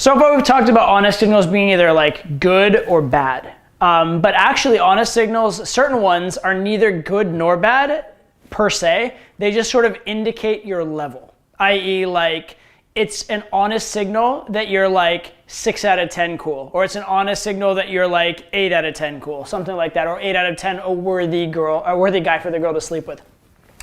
So far we've talked about honest signals being either like good or bad. But actually honest signals, certain ones are neither good nor bad per se. They just sort of indicate your level, i.e. like it's an honest signal that you're like 6 out of 10 cool, or it's an honest signal that you're like 8 out of 10 cool, something like that, or 8 out of 10 a worthy guy for the girl to sleep with.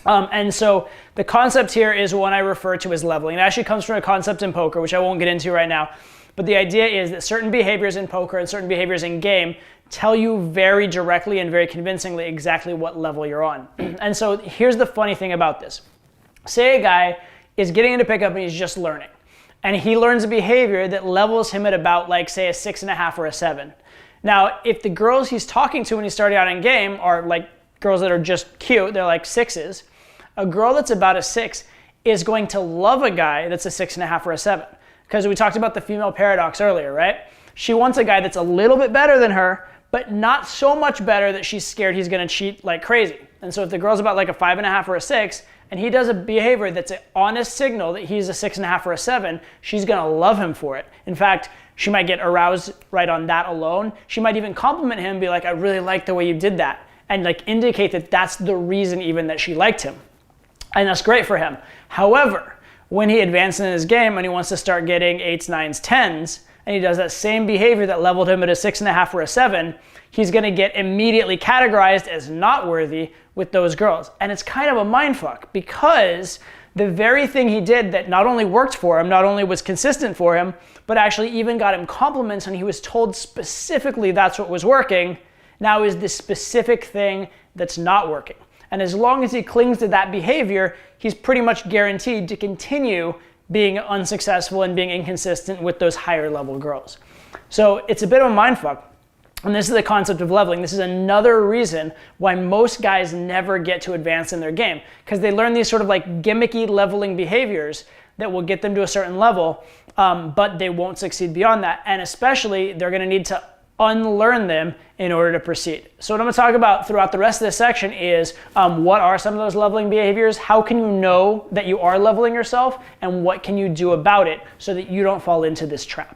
And so the concept here is one I refer to as leveling. It actually comes from a concept in poker, which I won't get into right now. But the idea is that certain behaviors in poker and certain behaviors in game tell you very directly and very convincingly exactly what level you're on. And so here's the funny thing about this. Say a guy is getting into pickup and he's just learning. And he learns a behavior that levels him at about like, say, a 6.5 or a 7. Now, if the girls he's talking to when he's starting out in game are like girls that are just cute, they're like 6s, a girl that's about a 6 is going to love a guy that's a 6.5 or a 7. Because we talked about the female paradox earlier, right? She wants a guy that's a little bit better than her, but not so much better that she's scared he's gonna cheat like crazy. And so if the girl's about like a 5.5 or a 6, and he does a behavior that's an honest signal that he's a 6.5 or a 7, she's gonna love him for it. In fact, she might get aroused right on that alone. She might even compliment him, be like, I really like the way you did that. And like indicate that that's the reason even that she liked him. And that's great for him. However, when he advances in his game and he wants to start getting 8s, 9s, 10s, and he does that same behavior that leveled him at a 6.5 or a 7, he's gonna get immediately categorized as not worthy with those girls. And it's kind of a mindfuck because the very thing he did that not only worked for him, not only was consistent for him, but actually even got him compliments and he was told specifically that's what was working, now is the specific thing that's not working. And as long as he clings to that behavior, he's pretty much guaranteed to continue being unsuccessful and being inconsistent with those higher level girls. So it's a bit of a mindfuck. And this is the concept of leveling. This is another reason why most guys never get to advance in their game, because they learn these sort of like gimmicky leveling behaviors that will get them to a certain level, but they won't succeed beyond that. And especially they're gonna need to unlearn them in order to proceed. So what I'm gonna talk about throughout the rest of this section is what are some of those leveling behaviors, how can you know that you are leveling yourself, and what can you do about it so that you don't fall into this trap.